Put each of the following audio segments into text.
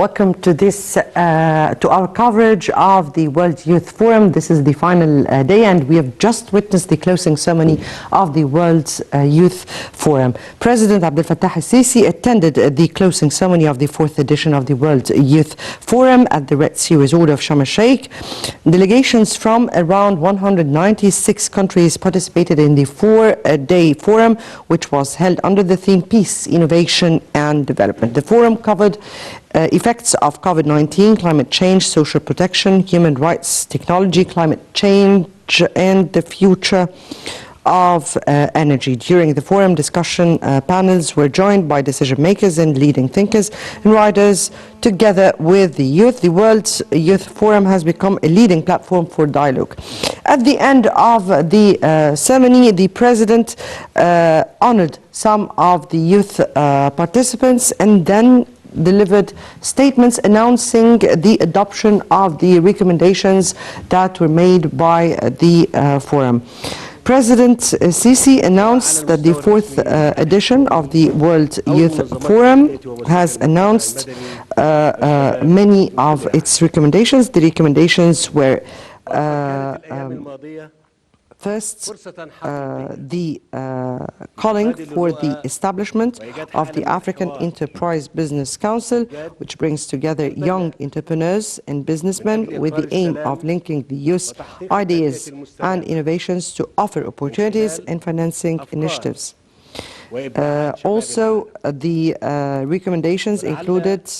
Welcome to our coverage of the World Youth Forum. This is the final day, and we have just witnessed the closing ceremony of the World Youth Forum. President Abdel Fattah al-Sisi attended the closing ceremony of the 4th edition of the World Youth Forum at the Red Sea Resort of Sharm el-Sheikh. Delegations from around 196 countries participated in the 4-day forum, which was held under the theme Peace, Innovation and Development. The forum covered effects of COVID-19, climate change, social protection, human rights, technology, climate change, and the future of energy. During the forum, discussion panels were joined by decision makers and leading thinkers and writers. Together with the youth, the World Youth Forum has become a leading platform for dialogue. At the end of the ceremony, the President honored some of the youth participants and then delivered statements announcing the adoption of the recommendations that were made by the forum. President Sisi announced that the 4th edition of the World Youth Forum has announced many of its recommendations. The recommendations were first, the calling for the establishment of the African Enterprise Business Council, which brings together young entrepreneurs and businessmen with the aim of linking the youth ideas and innovations to offer opportunities and financing initiatives. Also, the recommendations included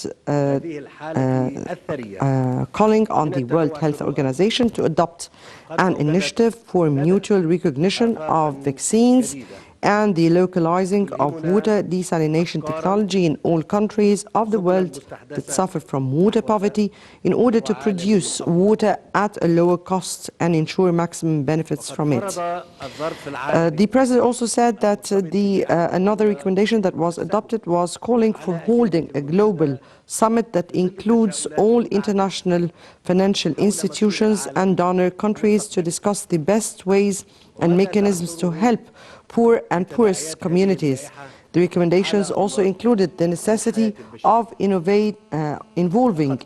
calling on the World Health Organization to adopt an initiative for mutual recognition of vaccines and the localizing of water desalination technology in all countries of the world that suffer from water poverty in order to produce water at a lower cost and ensure maximum benefits from it. The President also said that another recommendation that was adopted was calling for holding a global summit that includes all international financial institutions and donor countries to discuss the best ways and mechanisms to help poor and poorest communities. The recommendations also included the necessity of involving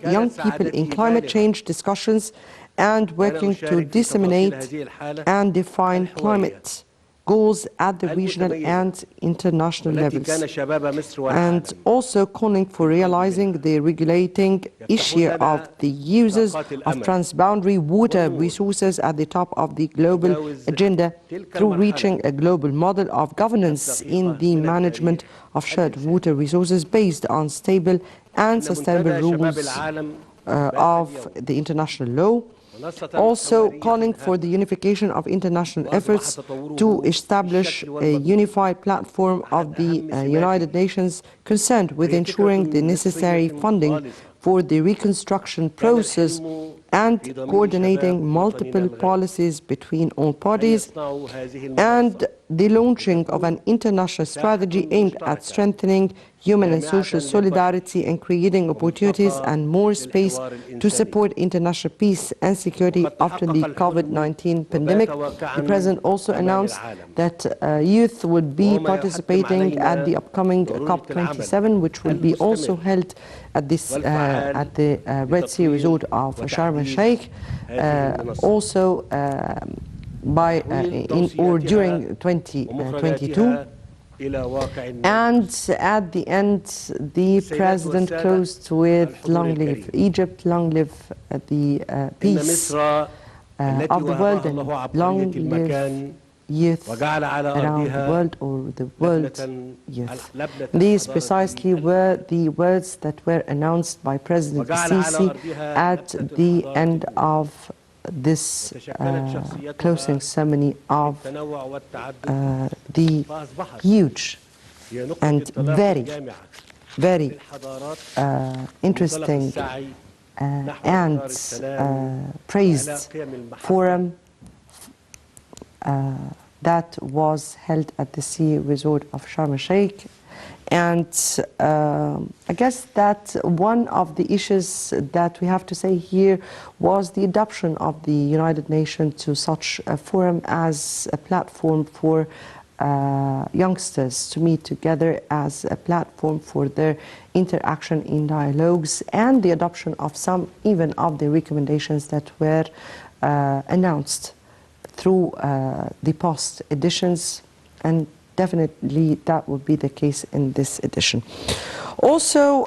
young people in climate change discussions and working to disseminate and define climate goals at the regional and international levels, and also calling for realizing the regulating issue of the uses of transboundary water resources at the top of the global agenda through reaching a global model of governance in the management of shared water resources based on stable and sustainable rules of the international law. Also calling for the unification of international efforts to establish a unified platform of the United Nations concerned with ensuring the necessary funding for the reconstruction process and coordinating multiple policies between all parties, and the launching of an international strategy aimed at strengthening human and social solidarity and creating opportunities and more space to support international peace and security after the COVID-19 pandemic. The President also announced that youth would be participating at the upcoming COP27, which will be also held at the Red Sea Resort of Sharm el-Sheikh, also during 2022. And at the end, the President closed with "Long live Egypt, long live the peace of the world, and long live youth around the world," or the world youth. These precisely were the words that were announced by President Sisi at the end of this closing ceremony of the huge and very, very interesting and praised forum that was held at the Sea Resort of Sharm el-Sheikh. And I guess that one of the issues that we have to say here was the adoption of the United Nations to such a forum as a platform for youngsters to meet together as a platform for their interaction in dialogues and the adoption of some even of the recommendations that were announced through the past editions, and definitely that would be the case in this edition. Also,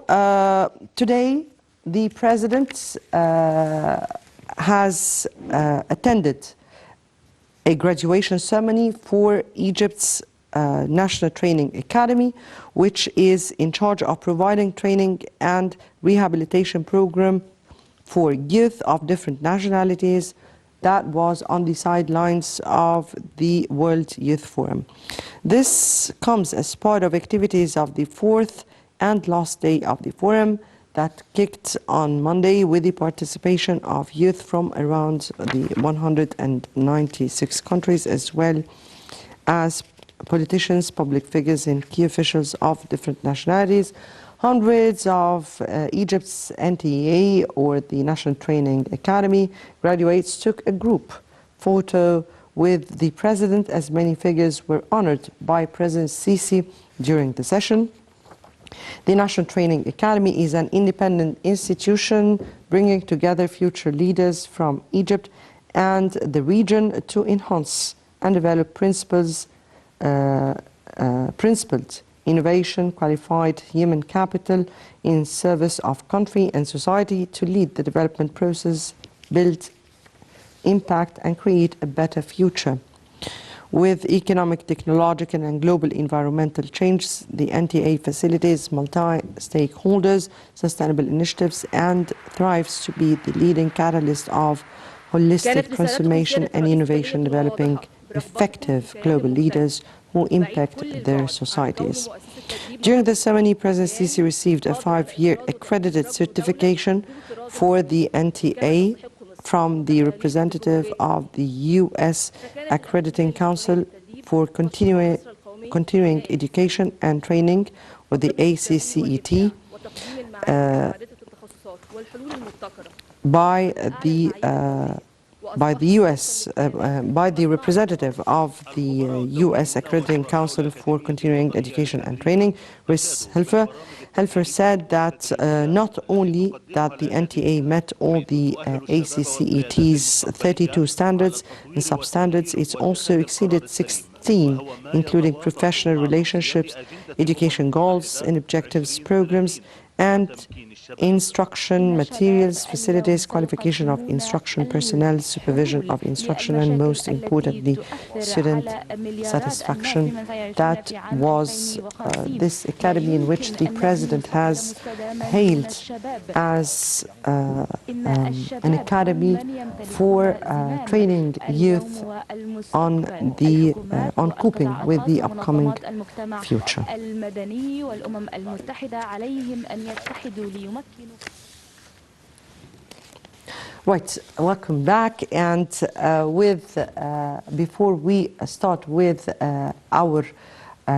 today the President has attended a graduation ceremony for Egypt's National Training Academy, which is in charge of providing training and rehabilitation program for youth of different nationalities. That was on the sidelines of the World Youth Forum. This comes as part of activities of the fourth and last day of the forum that kicked on Monday with the participation of youth from around the 196 countries, as well as politicians, public figures, and key officials of different nationalities. Hundreds of Egypt's NTA, or the National Training Academy, graduates took a group photo with the President, as many figures were honored by President Sisi during the session. The National Training Academy is an independent institution bringing together future leaders from Egypt and the region to enhance and develop principled innovation, qualified human capital in service of country and society to lead the development process, build impact, and create a better future. With economic, technological, and global environmental changes, the NTA facilitates multi-stakeholders, sustainable initiatives, and thrives to be the leading catalyst of holistic transformation and innovation, developing effective global leaders who impact their societies. During the ceremony, President Sisi received a 5-year accredited certification for the NTA from the representative of the U.S. Accrediting Council for Continuing Education and Training, or the ACCET, by the representative of the U.S. Accrediting Council for Continuing Education and Training, Chris Helfer. Helfer said that not only that the NTA met all the ACCET's 32 standards and substandards, it's also exceeded 16, including professional relationships, education goals and objectives, programs, and instruction materials, facilities, qualification of instruction personnel, supervision of instruction, and most importantly, student satisfaction. That was this academy in which the President has hailed as an academy for training youth on coping with the upcoming future. Right, welcome back. And before we start with our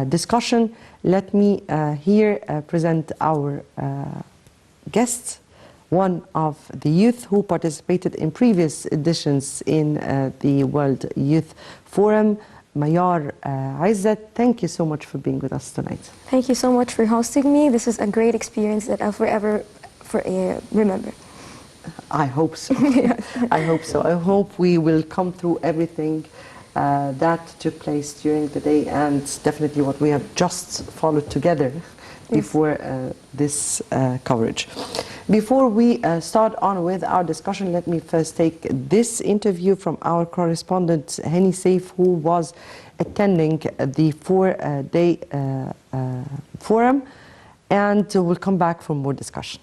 discussion, let me here present our guests, one of the youth who participated in previous editions in the World Youth Forum, Mayar Ezzat. Thank you so much for being with us tonight. Thank you so much for hosting me. This is a great experience that I'll forever remember. I hope so. I hope so. I hope we will come through everything that took place during the day, and definitely what we have just followed together before this coverage. Before we start on with our discussion, let me first take this interview from our correspondent Hani Saif, who was attending the 4-day forum, and we'll come back for more discussion.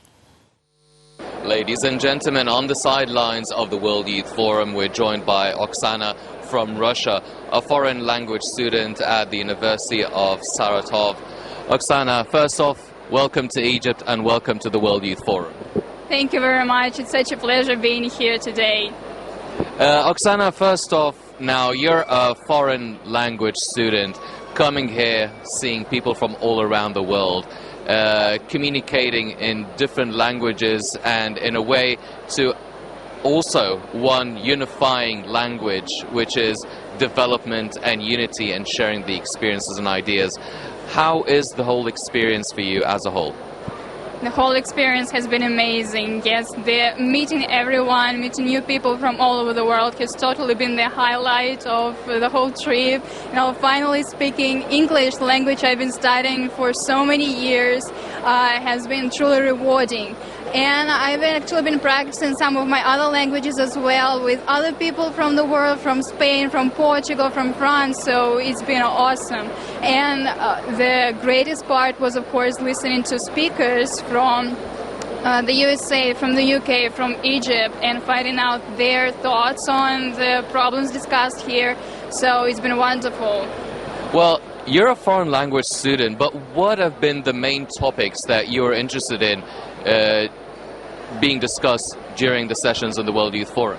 Ladies and gentlemen, on the sidelines of the World Youth Forum, we're joined by Oksana from Russia, a foreign language student at the University of Saratov. Oksana, first off, welcome to Egypt and welcome to the World Youth Forum. Thank you very much. It's such a pleasure being here today. Oksana, first off, now you're a foreign language student coming here, seeing people from all around the world, communicating in different languages and in a way to also one unifying language, which is development and unity and sharing the experiences and ideas. How is the whole experience for you as a whole? The whole experience has been amazing. Yes, meeting everyone, meeting new people from all over the world has totally been the highlight of the whole trip. You know, finally speaking English, the language I've been studying for so many years, has been truly rewarding. And I've actually been practicing some of my other languages as well with other people from the world, from Spain, from Portugal, from France, so it's been awesome. And the greatest part was, of course, listening to speakers from the USA, from the UK, from Egypt, and finding out their thoughts on the problems discussed here, so it's been wonderful. Well, you're a foreign language student, but what have been the main topics that you're interested in being discussed during the sessions in the World Youth Forum?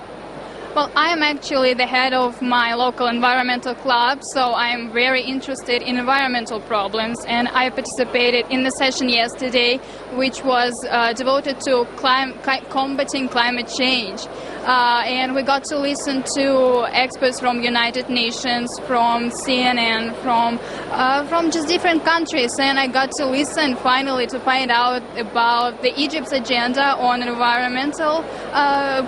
Well, I am actually the head of my local environmental club, so I am very interested in environmental problems, and I participated in the session yesterday, which was devoted to combating climate change. And we got to listen to experts from United Nations, from CNN, from just different countries, and I got to listen finally to find out about the Egypt's agenda on environmental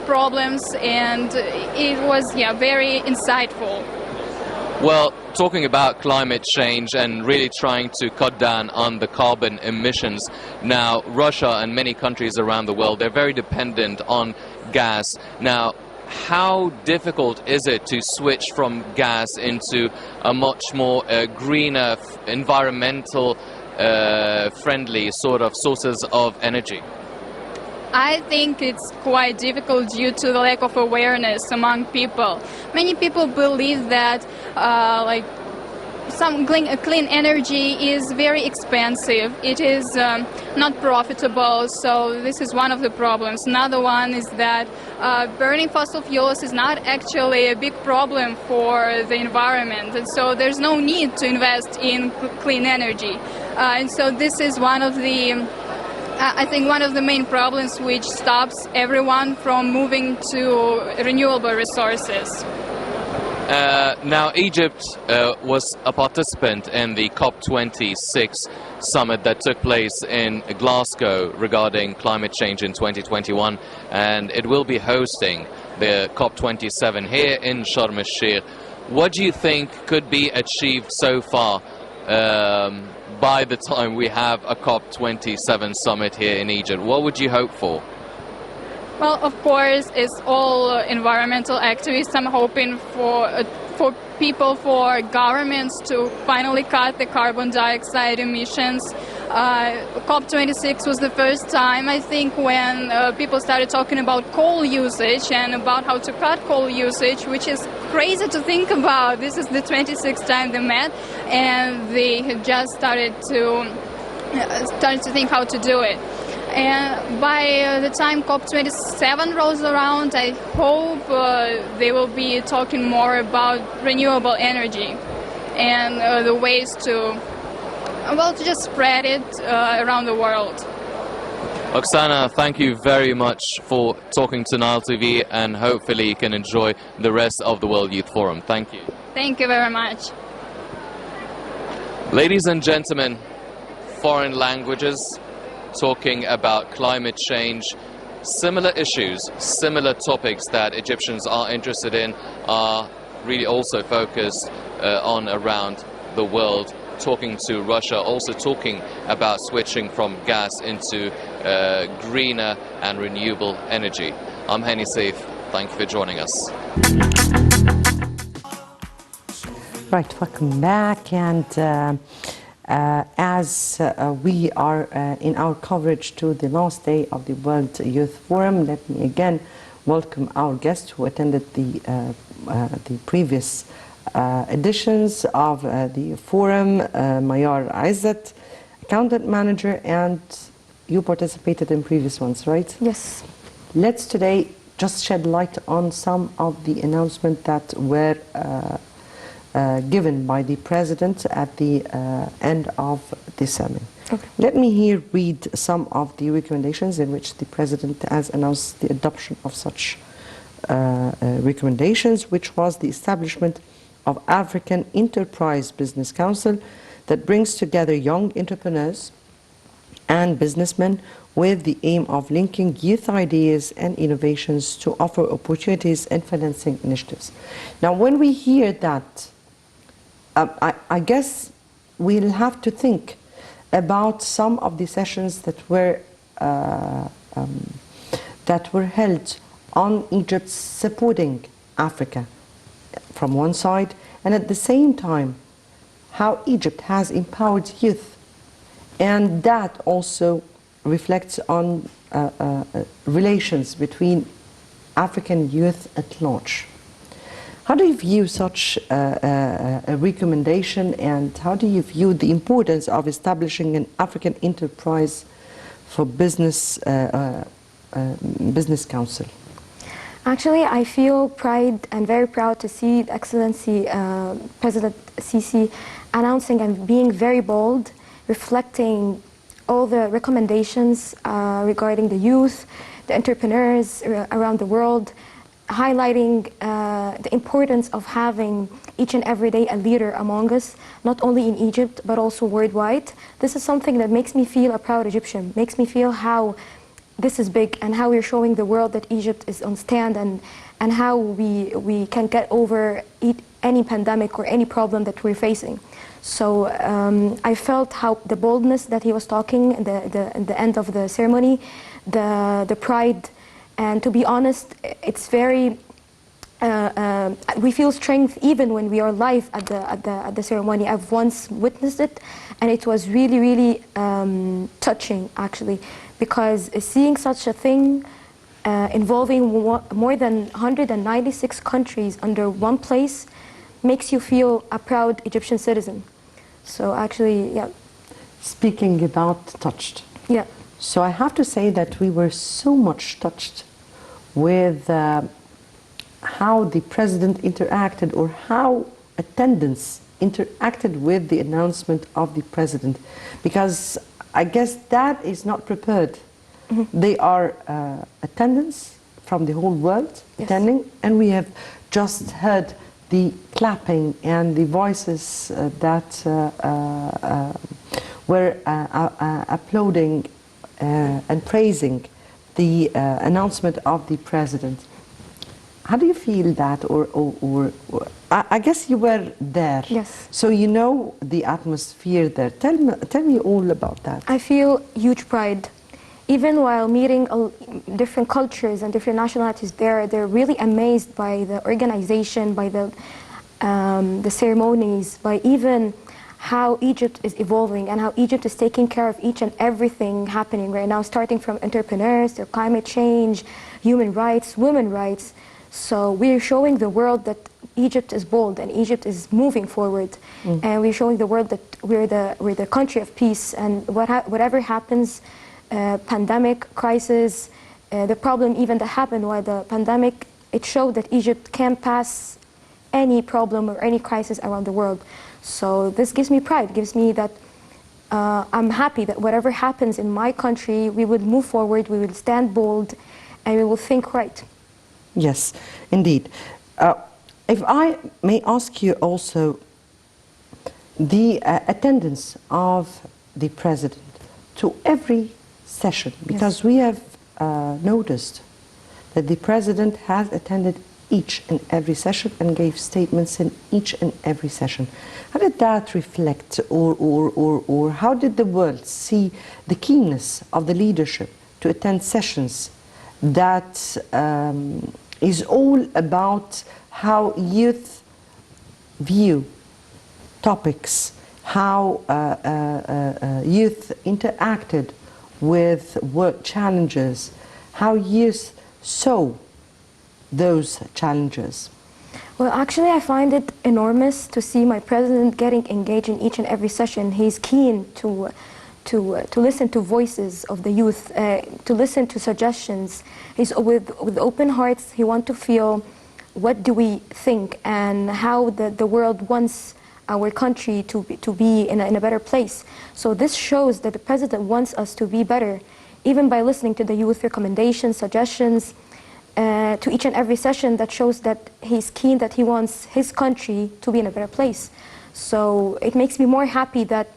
problems, and it was very insightful. Well, talking about climate change and really trying to cut down on the carbon emissions, now Russia and many countries around the world, they're very dependent on gas. Now, how difficult is it to switch from gas into a much more greener, environmental friendly sort of sources of energy? I think it's quite difficult due to the lack of awareness among people. Many people believe that some clean energy is very expensive. It is not profitable, so this is one of the problems. Another one is that burning fossil fuels is not actually a big problem for the environment, and so there's no need to invest in clean energy. And so this is one of the I think one of the main problems which stops everyone from moving to renewable resources. Now, Egypt was a participant in the COP26 summit that took place in Glasgow regarding climate change in 2021, and it will be hosting the COP27 here in Sharm el-Sheikh. What do you think could be achieved so far by the time we have a COP27 summit here in Egypt? What would you hope for? Well, of course, as all environmental activists, I'm hoping for people, for governments to finally cut the carbon dioxide emissions. COP26 was the first time, I think, when people started talking about coal usage and about how to cut coal usage, which is crazy to think about. This is the 26th time they met, and they had just started to think how to do it. And by the time COP27 rolls around, I hope they will be talking more about renewable energy and the ways to just spread it around the world. Oksana, thank you very much for talking to Nile TV, and hopefully you can enjoy the rest of the World Youth Forum. Thank you. Thank you very much. Ladies and gentlemen, foreign languages, talking about climate change, similar issues, similar topics that Egyptians are interested in are really also focused on around the world. Talking to Russia, also talking about switching from gas into greener and renewable energy. I'm Henny Saif. Thank you for joining us. Right, welcome back. And as we are in our coverage to the last day of the World Youth Forum, let me again welcome our guests who attended the previous editions of the forum. Mayar Ezzat, accountant manager, and you participated in previous ones, right? Yes. Let's today just shed light on some of the announcements that were given by the President at the end of the summit. Okay. Let me here read some of the recommendations in which the President has announced the adoption of such recommendations, which was the establishment of African Enterprise Business Council that brings together young entrepreneurs and businessmen with the aim of linking youth ideas and innovations to offer opportunities and financing initiatives. Now, when we hear that, I guess we'll have to think about some of the sessions that were held on Egypt supporting Africa from one side, and at the same time how Egypt has empowered youth, and that also reflects on relations between African youth at large. How do you view such a recommendation, and how do you view the importance of establishing an African enterprise for business council? Actually, I feel pride and very proud to see Excellency President Sisi announcing and being very bold, reflecting all the recommendations regarding the youth, the entrepreneurs around the world, highlighting the importance of having each and every day a leader among us, not only in Egypt but also worldwide. This is something that makes me feel a proud Egyptian, makes me feel how this is big and how we're showing the world that Egypt is on stand, and how we can get over any pandemic or any problem that we're facing. So I felt how the boldness that he was talking in the end of the ceremony, the pride, and to be honest, it's very, we feel strength even when we are live at the ceremony. I've once witnessed it, and it was really, really touching actually, because seeing such a thing involving more than 196 countries under one place makes you feel a proud Egyptian citizen. So actually, yeah. Speaking about touched. Yeah. So I have to say that we were so much touched with how the president interacted, or how attendance interacted with the announcement of the president, because I guess that is not prepared. Mm-hmm. They are attendance from the whole world, yes, attending, and we have just heard the clapping and the voices that were applauding and praising the announcement of the president. How do you feel that, or I guess you were there. Yes. So you know the atmosphere there. Tell me all about that. I feel huge pride. Even while meeting different cultures and different nationalities there, they're really amazed by the organization, by the ceremonies, by even how Egypt is evolving and how Egypt is taking care of each and everything happening right now, starting from entrepreneurs to climate change, human rights, women's rights. So we're showing the world that Egypt is bold and Egypt is moving forward, and we're showing the world that we're the country of peace, and whatever happens, pandemic, crisis, the problem even that happened while the pandemic, it showed that Egypt can pass any problem or any crisis around the world. So this gives me pride, gives me that I'm happy that whatever happens in my country, we will move forward, we will stand bold, and we will think right. Yes, indeed. If I may ask you also, the attendance of the president to every session, because yes, we have noticed that the president has attended each and every session and gave statements in each and every session. How did that reflect, or how did the world see the keenness of the leadership to attend sessions that is all about how youth view topics, how youth interacted with work challenges, how youth saw those challenges? Well, actually, I find it enormous to see my president getting engaged in each and every session. He's keen to listen to voices of the youth, to listen to suggestions. He's with open hearts. He wants to feel what do we think and how the world wants our country to be in a better place. So this shows that the president wants us to be better, even by listening to the youth recommendations, suggestions. to each and every session that shows that he's keen, that he wants his country to be in a better place. So it makes me more happy that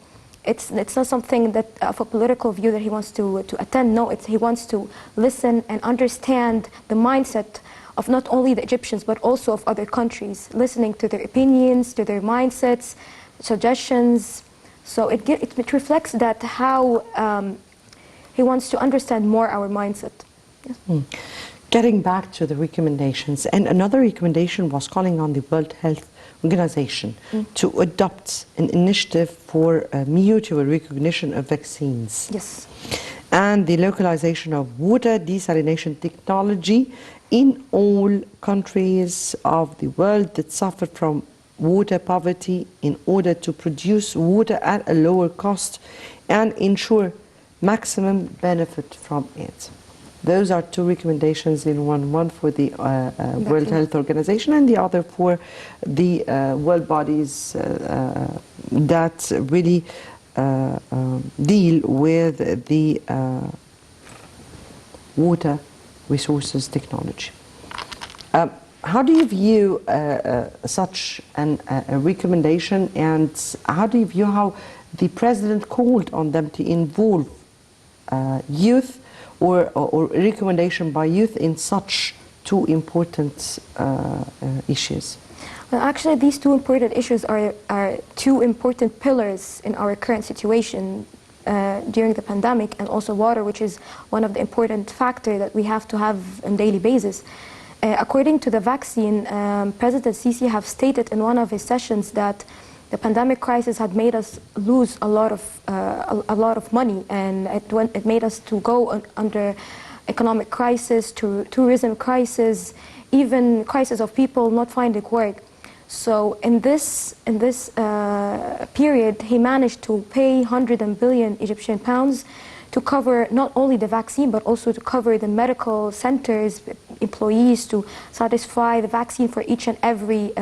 it's not something that of a political view that he wants to attend. No, he wants to listen and understand the mindset of not only the Egyptians but also of other countries, listening to their opinions, to their mindsets, suggestions. So it reflects that how he wants to understand more our mindset. Yes. Getting back to the recommendations, and another recommendation was calling on the World Health Organization to adopt an initiative for mutual recognition of vaccines. Yes. And the localization of water desalination technology in all countries of the world that suffer from water poverty in order to produce water at a lower cost and ensure maximum benefit from it. Those are two recommendations in one for the World Health Organization and the other for the world bodies that really deal with the water resources technology. How do you view such a recommendation, and how do you view how the President called on them to involve youth or recommendation by youth in such two important issues? Well, actually, these two important issues are two important pillars in our current situation during the pandemic, and also water, which is one of the important factors that we have to have on a daily basis. According to the vaccine, President Sisi have stated in one of his sessions that the pandemic crisis had made us lose a lot of money, and it made us to go under economic crisis, to tourism crisis, even crisis of people not finding work. So in this period, he managed to pay 100 billion Egyptian pounds to cover not only the vaccine but also to cover the medical centers, employees, to satisfy the vaccine for each and every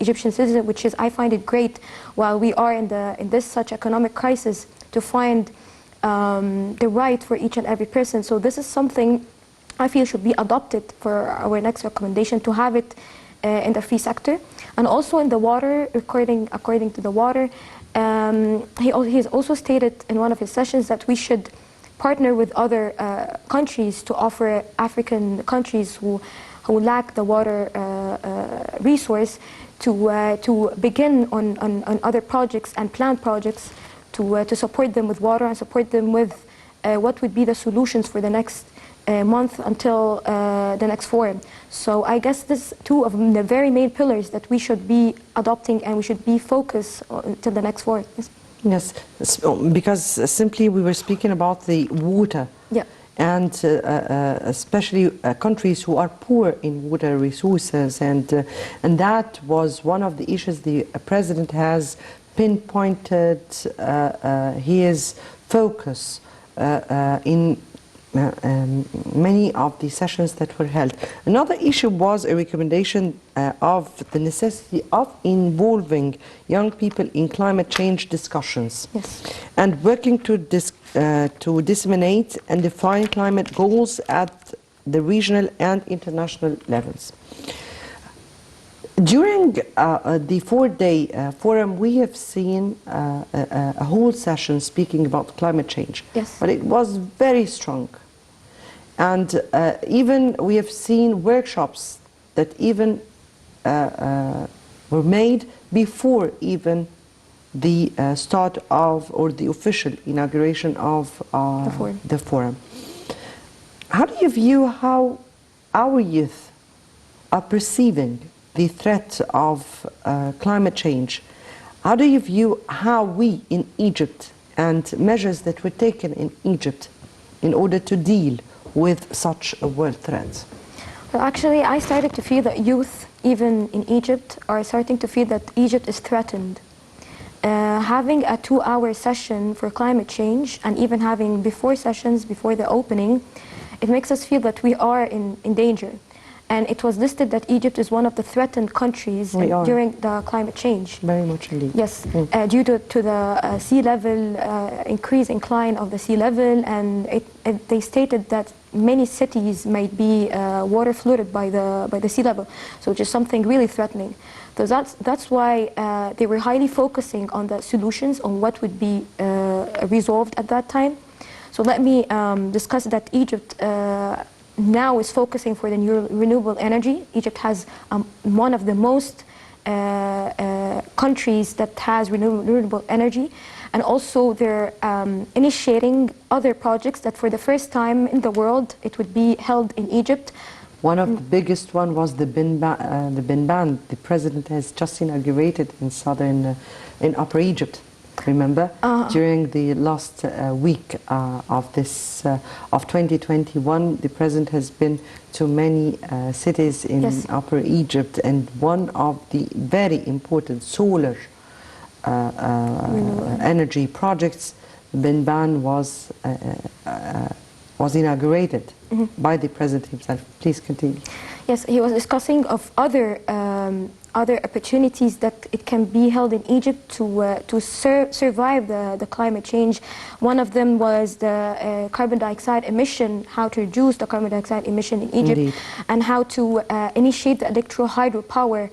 Egyptian citizen, which is, I find it great while we are in this such economic crisis to find the right for each and every person. So this is something I feel should be adopted for our next recommendation, to have it in the free sector. And also in the water, according to the water, he has also stated in one of his sessions that we should partner with other countries to offer African countries who lack the water resource to begin on other projects and planned projects to support them with water and support them with what would be the solutions for the next month until the next forum. So I guess this two of the very main pillars that we should be adopting and we should be focused until the next forum. Yes, because simply we were speaking about the water. Yeah. And especially countries who are poor in water resources, and that was one of the issues the President has pinpointed his focus in many of the sessions that were held. Another issue was a recommendation of the necessity of involving young people in climate change discussions. Yes. And working to disseminate and define climate goals at the regional and international levels. During the four-day forum, we have seen a whole session speaking about climate change. Yes. But it was very strong. And even we have seen workshops that even were made before even the start of, or the official inauguration of the forum. How do you view how our youth are perceiving the threat of climate change? How do you view how we in Egypt and measures that were taken in Egypt in order to deal with such a world threat? Well, actually, I started to feel that youth, even in Egypt, are starting to feel that Egypt is threatened. Having a 2-hour session for climate change, and even having before sessions, before the opening, it makes us feel that we are in danger. And it was listed that Egypt is one of the threatened countries during the climate change. Very much indeed. Yes, due to the sea level, increase, incline of the sea level, and they stated that many cities might be water flooded by the sea level, so which is something really threatening. So that's why they were highly focusing on the solutions, on what would be resolved at that time. So let me discuss that Egypt now is focusing for the new renewable energy. Egypt has one of the most countries that has renewable energy, and also they're initiating other projects that for the first time in the world it would be held in Egypt. One of the biggest one was the bin ban. The president has just inaugurated in Upper Egypt. Remember, during the last week of 2021, the president has been to many cities in Upper Egypt, and one of the very important solar energy projects, bin ban, was inaugurated by the president himself. Please continue. Yes, he was discussing of other opportunities that it can be held in Egypt to survive the climate change. One of them was the carbon dioxide emission, how to reduce the carbon dioxide emission in Egypt. Indeed. And how to initiate the electro hydropower,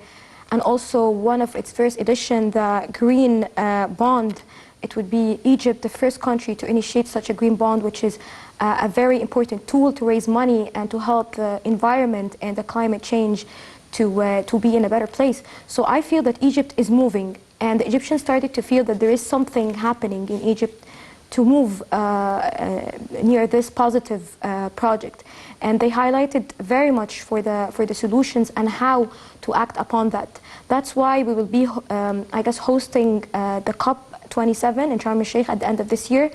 and also one of its first edition, the green bond. It would be Egypt, the first country to initiate such a green bond, which is a very important tool to raise money and to help the environment and the climate change to be in a better place. So I feel that Egypt is moving, and the Egyptians started to feel that there is something happening in Egypt to move near this positive project. And they highlighted very much for the solutions and how to act upon that. That's why we will be, I guess, hosting the COP27 in Sharm el-Sheikh at the end of this year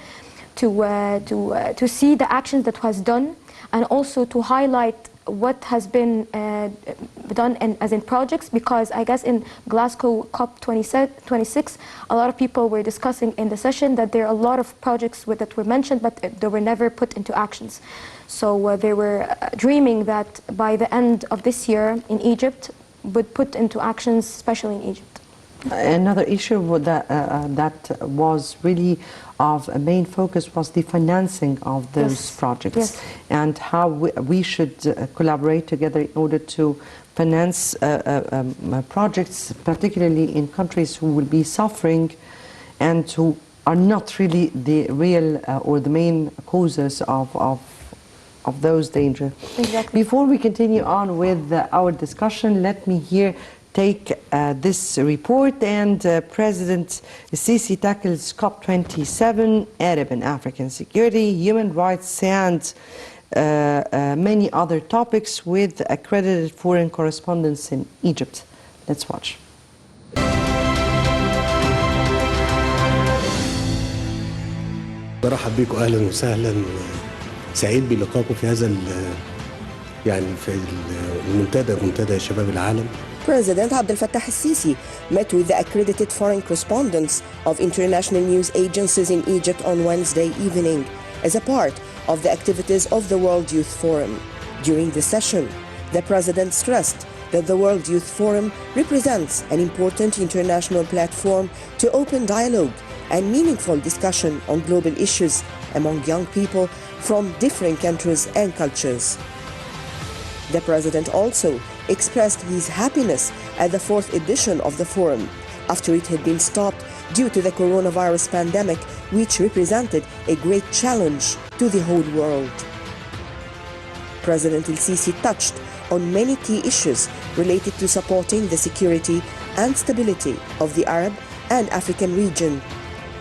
to see the actions that was done, and also to highlight what has been done as in projects, because I guess in Glasgow COP26 a lot of people were discussing in the session that there are a lot of projects that were mentioned, but they were never put into actions. So they were dreaming that by the end of this year in Egypt would put into actions, especially in Egypt. Another issue that was really of a main focus was the financing of those projects, and how we should collaborate together in order to finance projects, particularly in countries who will be suffering and who are not really the real or the main causes of those dangers. Exactly. Before we continue on with our discussion, let me take this report. And President Sisi tackles COP27, Arab and African security, human rights, and many other topics with accredited foreign correspondents in Egypt. Let's watch. برحب بكم اهلا وسهلا، سعيد بلقائكم في هذا في منتدى شباب العالم. President Abdel Fattah al-Sisi met with the accredited foreign correspondents of international news agencies in Egypt on Wednesday evening as a part of the activities of the World Youth Forum. During the session, the President stressed that the World Youth Forum represents an important international platform to open dialogue and meaningful discussion on global issues among young people from different countries and cultures. The President also expressed his happiness at the fourth edition of the forum, after it had been stopped due to the coronavirus pandemic, which represented a great challenge to the whole world. President el-Sisi touched on many key issues related to supporting the security and stability of the Arab and African region,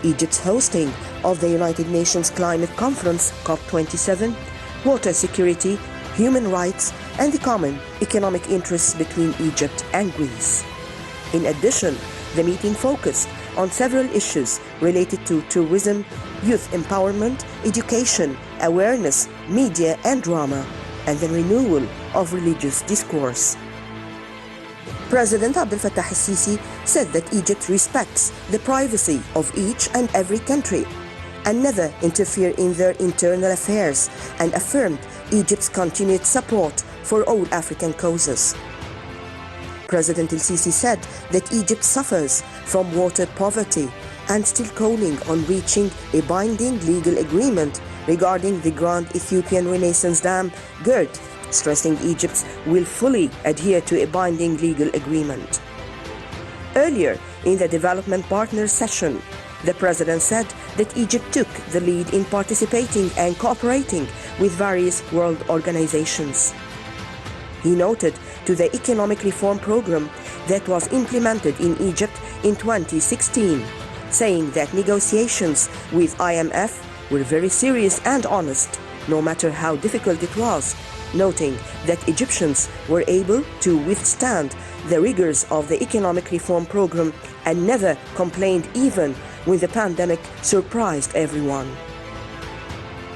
Egypt's hosting of the United Nations Climate Conference COP27, water security, human rights, and the common economic interests between Egypt and Greece. In addition, the meeting focused on several issues related to tourism, youth empowerment, education, awareness, media and drama, and the renewal of religious discourse. President Abdel Fattah al-Sisi said that Egypt respects the privacy of each and every country and never interfere in their internal affairs, and affirmed Egypt's continued support for all African causes. President el-Sisi said that Egypt suffers from water poverty and still calling on reaching a binding legal agreement regarding the Grand Ethiopian Renaissance Dam, GERD, stressing Egypt will fully adhere to a binding legal agreement. Earlier, in the development partners session, the President said that Egypt took the lead in participating and cooperating with various world organizations. He noted to the economic reform program that was implemented in Egypt in 2016, saying that negotiations with IMF were very serious and honest, no matter how difficult it was, noting that Egyptians were able to withstand the rigors of the economic reform program and never complained even when the pandemic surprised everyone.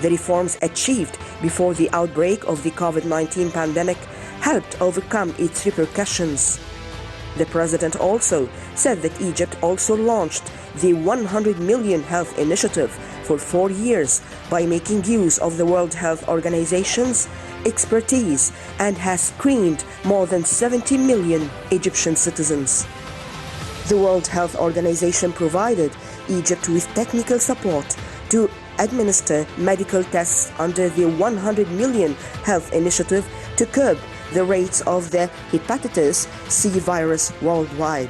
The reforms achieved before the outbreak of the COVID-19 pandemic helped overcome its repercussions. The President also said that Egypt also launched the 100 million health initiative for 4 years by making use of the World Health Organization's expertise and has screened more than 70 million Egyptian citizens. The World Health Organization provided Egypt with technical support to administer medical tests under the 100 million health initiative to curb the rates of the hepatitis C virus worldwide.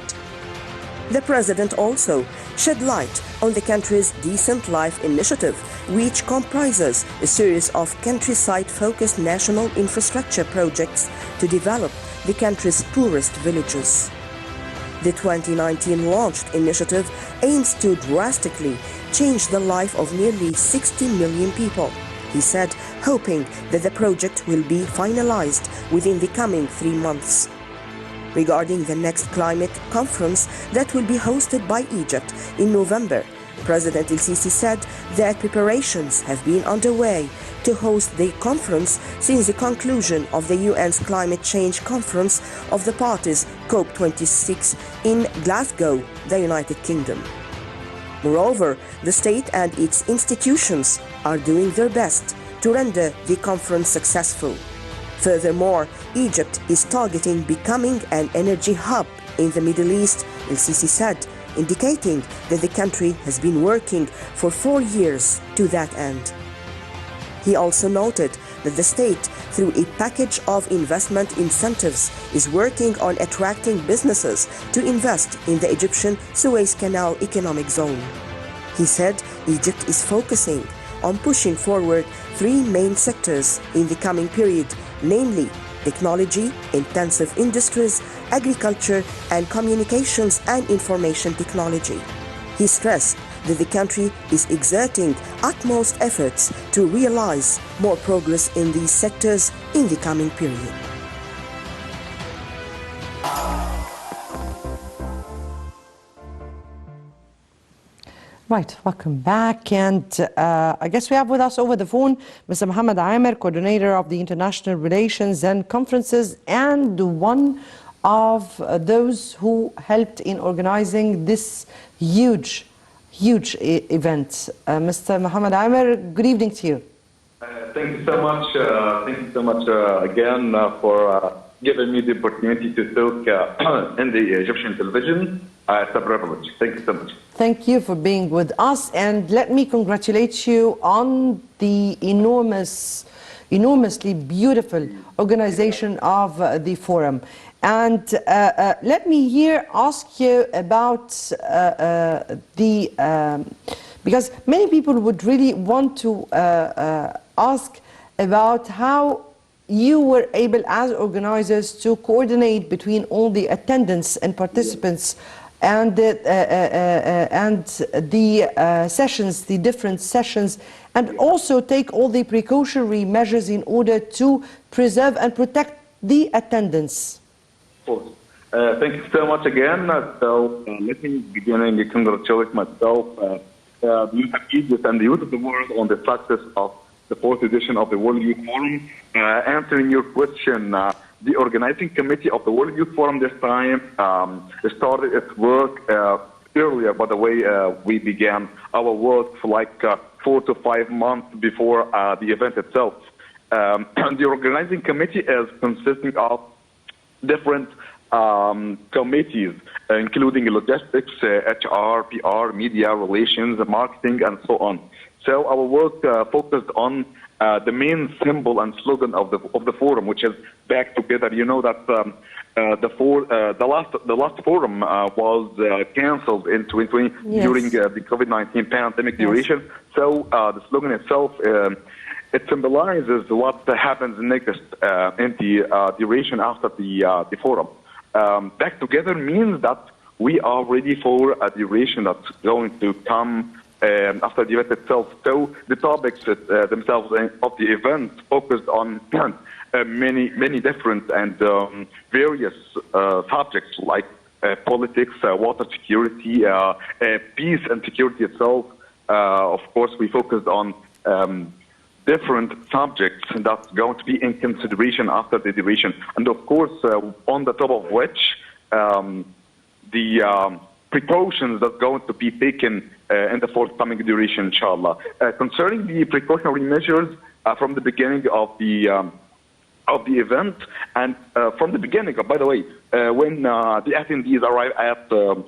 The President also shed light on the country's Decent Life initiative, which comprises a series of countryside-focused national infrastructure projects to develop the country's poorest villages. The 2019 launched initiative aims to drastically change the life of nearly 60 million people, he said, hoping that the project will be finalized within the coming 3 months. Regarding the next climate conference that will be hosted by Egypt in November, President El-Sisi said that preparations have been underway to host the conference since the conclusion of the UN's Climate Change Conference of the Parties COP26 in Glasgow, the United Kingdom. Moreover, the state and its institutions are doing their best to render the conference successful. Furthermore, Egypt is targeting becoming an energy hub in the Middle East, El-Sisi said, indicating that the country has been working for 4 years to that end. He also noted that the state, through a package of investment incentives, is working on attracting businesses to invest in the Egyptian Suez Canal economic zone. He said Egypt is focusing on pushing forward 3 main sectors in the coming period, namely technology, intensive industries, agriculture, and communications and information technology. He stressed that the country is exerting utmost efforts to realize more progress in these sectors in the coming period. Right, welcome back. And I guess we have with us over the phone Mr. Mohammed Amer, coordinator of the International Relations and Conferences, and one of those who helped in organizing this huge event. Mr. Mohammed Amer, good evening to you. Thank you so much. Thank you so much again for giving me the opportunity to talk in the Egyptian television. It's a privilege. Thank you so much. Thank you for being with us, and let me congratulate you on the enormously beautiful organization of the forum. And let me here ask you about because many people would really want to ask about how you were able as organizers to coordinate between all the attendants and participants and the sessions, the different sessions, and also take all the precautionary measures in order to preserve and protect the attendance. Of course. Thank you so much again. So let me begin and congratulate myself, the youth of Egypt and the youth of the world on the success of the 4th edition of the World Youth Forum. Answering your question, the organizing committee of the World Youth Forum this time started its work earlier. By the way, we began our work for like 4 to 5 months before the event itself. The organizing committee is consisting of different committees, including logistics, HR, PR, media relations, marketing, and so on. So our work focused on the main symbol and slogan of the forum, which is "Back Together." You know that the last forum was cancelled in 2020 during the COVID-19 pandemic duration. So the slogan itself it symbolizes what happens next in the duration after the forum. Back Together means that we are ready for a duration that's going to come after the event itself. So the topics themselves of the event focused on many different and various subjects like politics, water security, peace and security itself. Of course, we focused on different subjects that's going to be in consideration after the duration. And of course, on the top of which, the precautions that's going to be taken in the forthcoming duration, inshallah. Concerning the precautionary measures from the beginning of the event, and from the beginning, by the way, when the attendees arrive at the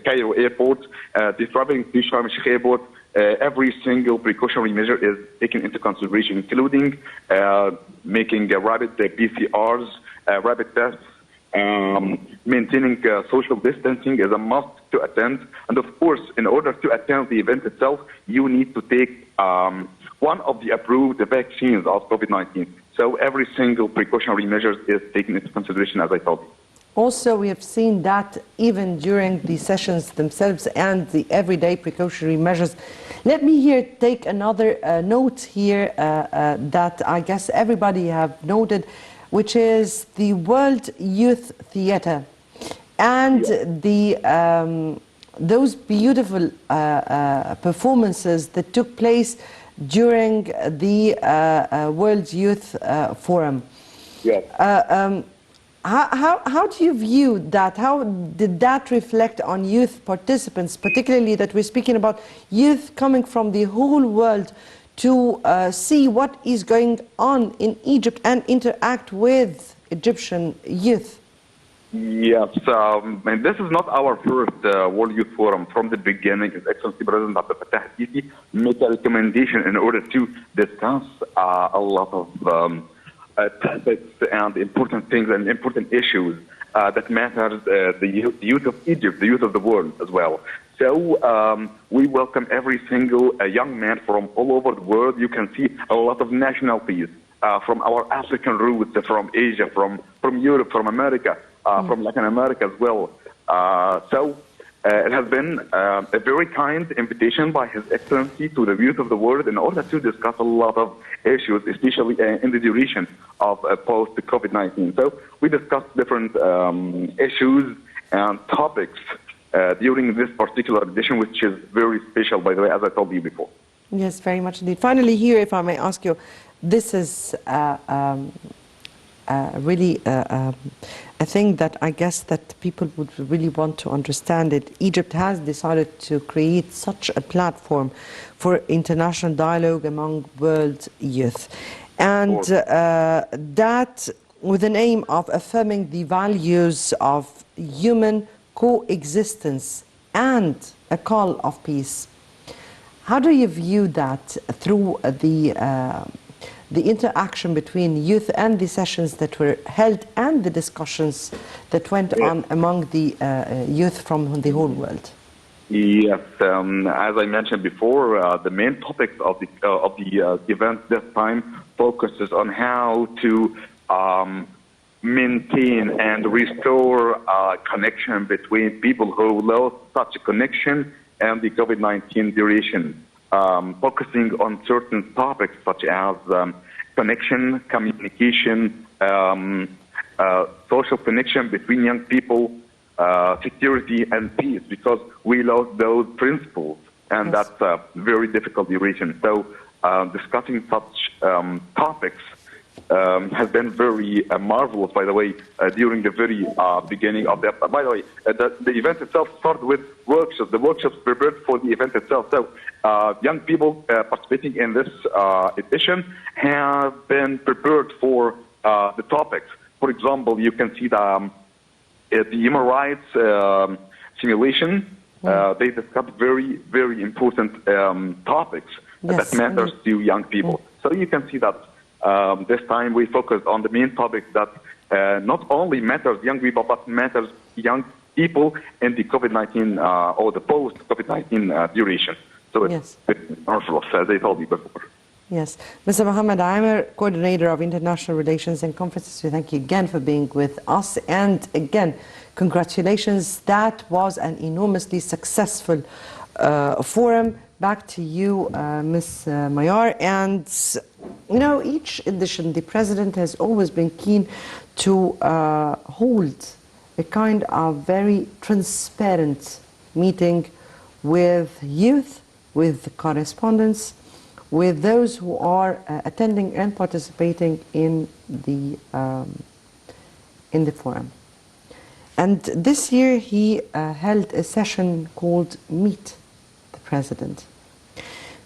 Cairo airport, the traveling to Sharm el-Sheikh airport, every single precautionary measure is taken into consideration, including making rapid PCRs, rapid tests, maintaining social distancing is a must to attend. And of course, in order to attend the event itself, you need to take one of the approved vaccines of COVID-19. So every single precautionary measure is taken into consideration, as I told you. Also, we have seen that even during the sessions themselves and the everyday precautionary measures. Let me here take another note here that I guess everybody have noted, which is the World Youth Theatre and those beautiful performances that took place during the World Youth Forum. Yes. How do you view that? How did that reflect on youth participants, particularly that we're speaking about youth coming from the whole world to see what is going on in Egypt and interact with Egyptian youth? Yes, and this is not our first World Youth Forum. From the beginning, His Excellency President Abdel Fattah al-Sisi made a recommendation in order to discuss a lot of topics and important things and important issues that matter the youth of Egypt, the youth of the world as well. So we welcome every single young man from all over the world. You can see a lot of nationalities from our African roots, from Asia, from Europe, from America, from Latin America as well. So it has been a very kind invitation by His Excellency to the youth of the world in order to discuss a lot of issues, especially in the duration of post-COVID-19. So we discussed different issues and topics during this particular edition, which is very special, by the way, as I told you before. Yes, very much indeed. Finally here, if I may ask you, this is really a thing that I guess that people would really want to understand it. Egypt has decided to create such a platform for international dialogue among world youth. And that with an aim of affirming the values of human coexistence and a call of peace. How do you view that through the interaction between youth and the sessions that were held and the discussions that went on among the youth from the whole world? Yes, as I mentioned before, the main topic of the event this time focuses on how to maintain and restore connection between people who lost such a connection and the COVID-19 duration, focusing on certain topics such as connection, communication, social connection between young people, security and peace, because we lost those principles, and that's a very difficult duration. So discussing such topics has been very marvelous, by the way, during the very beginning of the... By the way, the event itself started with workshops. The workshops prepared for the event itself. So young people participating in this edition have been prepared for the topics. For example, you can see the human rights simulation They discussed very, very important topics Yes, that matters indeed. to young people. So you can see that this time we focused on the main topic that not only matters young people, but matters young people in the COVID-19 or the post-COVID-19 duration. So it's powerful, as I told you before. Yes. Mr. Mohammed Amer, Coordinator of International Relations and Conferences, we thank you again for being with us. And again, congratulations. That was an enormously successful forum. Back to you, Ms. Mayar. And, you know, each edition, the President has always been keen to hold a kind of very transparent meeting with youth, with correspondents, with those who are attending and participating in the forum. And this year he held a session called Meet the President.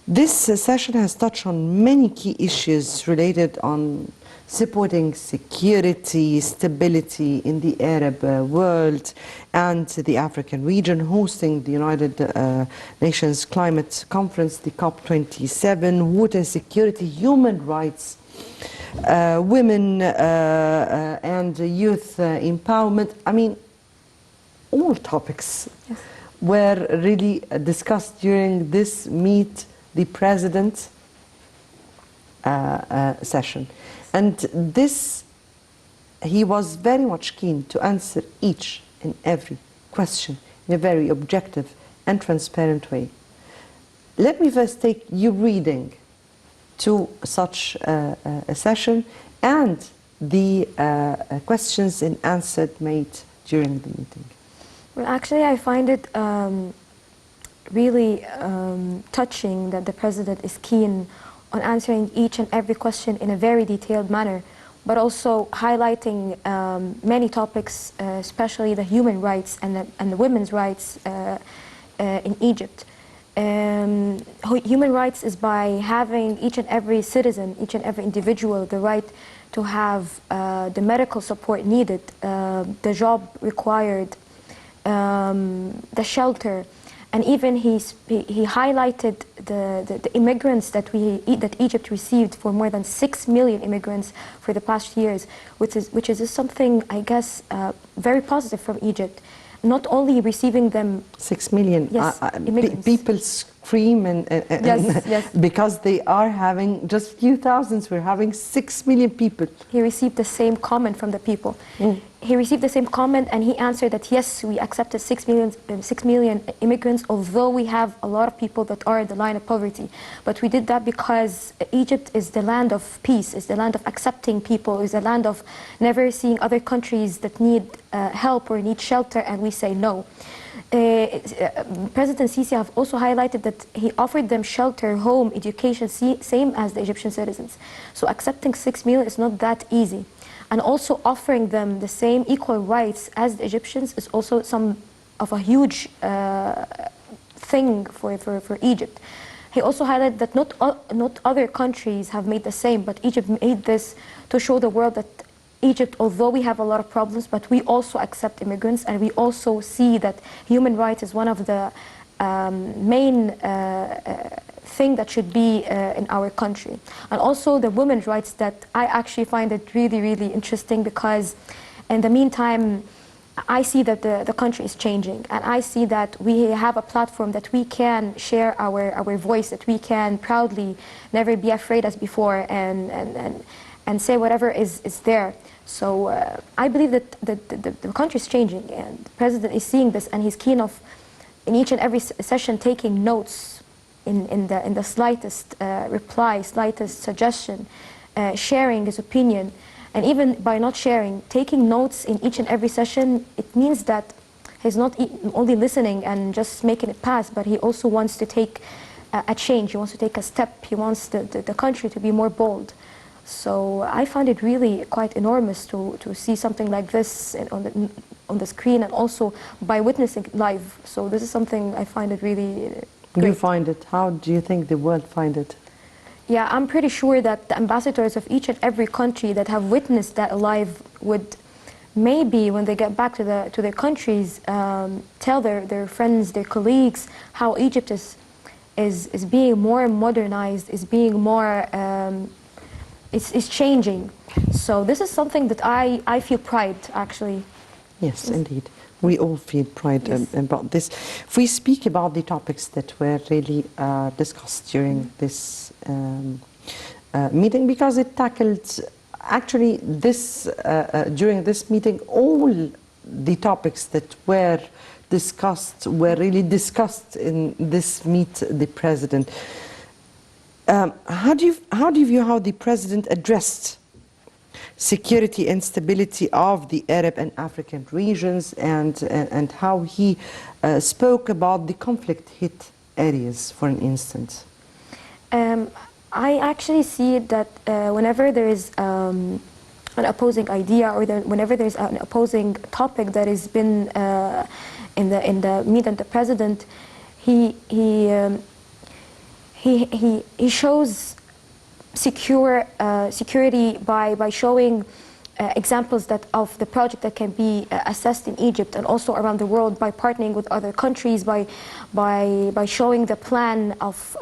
This session has touched on many key issues related on supporting security, stability in the Arab world and the African region, hosting the United Nations Climate Conference, the COP27, water security, human rights, women and youth empowerment. I mean, all topics were really discussed during this Meet the President session. And this, he was very much keen to answer each and every question in a very objective and transparent way. Let me first take you reading to such a session and the questions and answers made during the meeting. Well, actually, I find it really touching that the President is keen on answering each and every question in a very detailed manner, but also highlighting many topics, especially the human rights and the women's rights in Egypt. Human rights is by having each and every citizen, each and every individual, the right to have the medical support needed, the job required, the shelter. And even he highlighted the immigrants that Egypt received, for more than 6 million immigrants for the past years, which is something, I guess, very positive from Egypt. Not only receiving them 6 million. Yes, people scream and yes. because they are having just few thousands. We're having 6 million people. He received the same comment from the people. He received the same comment, and he answered that yes, we accepted 6 million immigrants, although we have a lot of people that are in the line of poverty. But we did that because Egypt is the land of peace, is the land of accepting people, is the land of never seeing other countries that need help or need shelter, and we say no. President Sisi have also highlighted that he offered them shelter, home, education, same as the Egyptian citizens. So accepting 6 million is not that easy. And also offering them the same equal rights as the Egyptians is also some of a huge thing for Egypt. He also highlighted that not other countries have made the same, but Egypt made this to show the world that Egypt, although we have a lot of problems, but we also accept immigrants, and we also see that human rights is one of the main thing that should be in our country. And also the women's rights, that I actually find it really, really interesting, because in the meantime, I see that the country is changing, and I see that we have a platform that we can share our voice, that we can proudly never be afraid as before, and say whatever is there. So I believe that the country is changing, and the President is seeing this, and he's keen of, in each and every session, taking notes in the slightest reply, slightest suggestion, sharing his opinion. And even by not sharing, taking notes in each and every session, it means that he's not only listening and just making it pass, but he also wants to take a change, he wants to take a step, he wants the country to be more bold. So I find it really quite enormous to see something like this on the screen, and also by witnessing it live. So this is something I find it really great. You find it? How do you think the world find it? Yeah, I'm pretty sure that the ambassadors of each and every country that have witnessed that live would maybe when they get back to their countries, tell their friends, their colleagues, how Egypt is being more modernized, is being more, it's changing. So this is something that I feel pride, actually. Yes, indeed. We all feel pride about this. If we speak about the topics that were really discussed during this meeting, because it tackled, actually, this during this meeting, all the topics that were discussed were really discussed in this Meet the President. How do you view how the President addressed security and stability of the Arab and African regions, and how he spoke about the conflict-hit areas, for an instance? I actually see that whenever there is an opposing idea, or whenever there's an opposing topic that has been in the Meet the President, he shows security by showing examples of the project that can be assessed in Egypt and also around the world, by partnering with other countries, by showing the plan of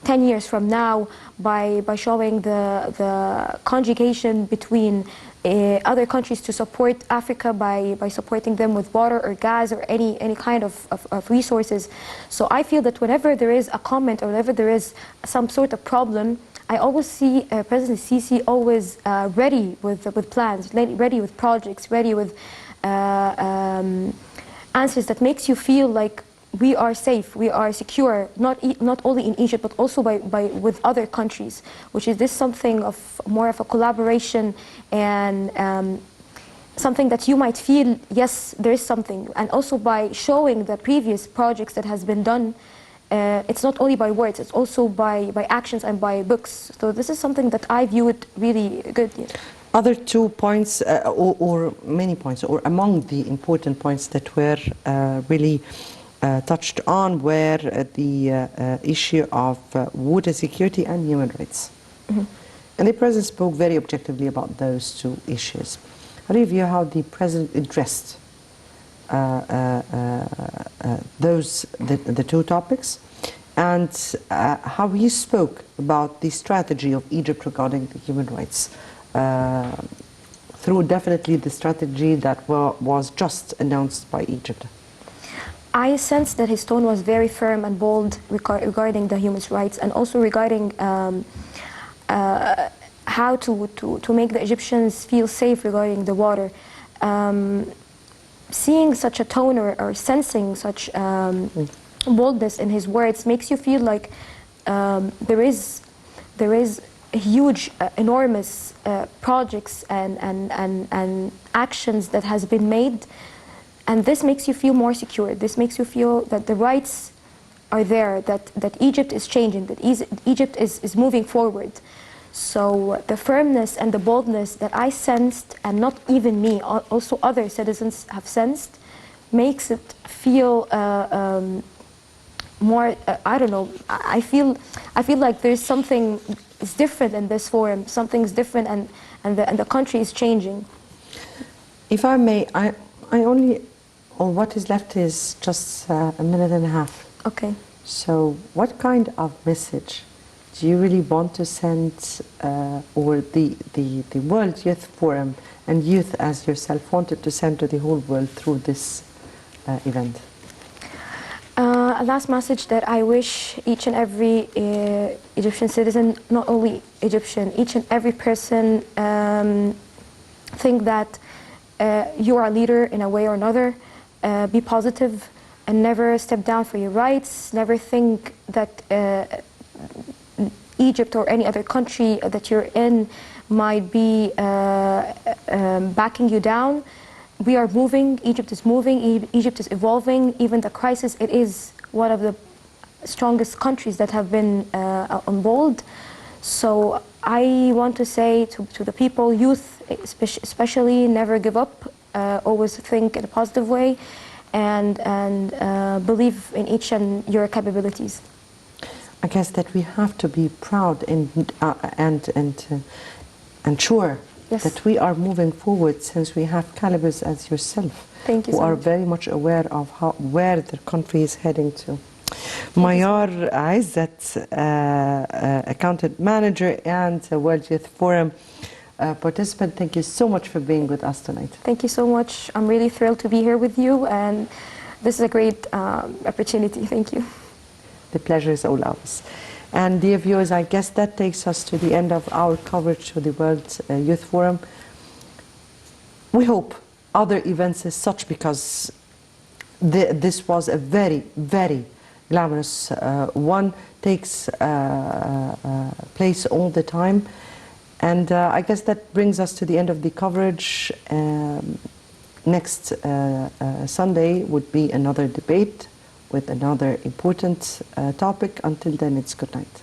10 years from now, by showing the conjugation between other countries to support Africa by supporting them with water or gas or any kind of resources. So I feel that whenever there is a comment or whenever there is some sort of problem, I always see President Sisi always ready with plans, ready with projects, ready with answers that makes you feel like we are safe, we are secure, not only in Egypt but also with other countries, which is this something of more of a collaboration and something that you might feel, yes, there is something. And also by showing the previous projects that has been done, it's not only by words, it's also by actions and by books. So this is something that I view it really good. Yeah. Other 2 points, or many points, or among the important points that were really touched on were the issue of water security and human rights. Mm-hmm. And the President spoke very objectively about those 2 issues. How do you view how the President addressed the 2 topics, and how he spoke about the strategy of Egypt regarding the human rights, through definitely the strategy that was just announced by Egypt? I sense that his tone was very firm and bold regarding the human rights, and also regarding how to make the Egyptians feel safe regarding the water. Seeing such a tone or sensing such boldness in his words makes you feel like there is huge, enormous projects and actions that has been made, and this makes you feel more secure. This makes you feel that the rights are there, that Egypt is changing, that Egypt is moving forward. So the firmness and the boldness that I sensed, and not even me, also other citizens have sensed, makes it feel more, I don't know, I feel like there's something is different in this forum, something's different, and the country is changing. If I may, I only, or what is left is just a minute and a half. Okay. So what kind of message do you really want to send, or the World Youth Forum and youth as yourself wanted to send to the whole world through this event? A last message that I wish each and every Egyptian citizen, not only Egyptian, each and every person think that you are a leader in a way or another. Be positive and never step down for your rights. Never think that Egypt or any other country that you're in might be backing you down. We are moving, Egypt is moving, Egypt is evolving. Even the crisis, it is one of the strongest countries that have been on board. So I want to say to the people, youth especially, never give up, always think in a positive way, and believe in each and your capabilities. I guess that we have to be proud and sure Yes. that we are moving forward since we have calibers as yourself Thank you who so are much. very much aware of where the country is heading to. Mayar Ezzat, Accountant Manager and World Youth Forum participant, thank you so much for being with us tonight. Thank you so much. I'm really thrilled to be here with you, and this is a great opportunity. Thank you. The pleasure is all ours. And dear viewers, I guess that takes us to the end of our coverage of the World Youth Forum. We hope other events as such, because this was a very, very glamorous one, takes place all the time. And I guess that brings us to the end of the coverage. Next Sunday would be another debate with another important topic. Until then, it's good night.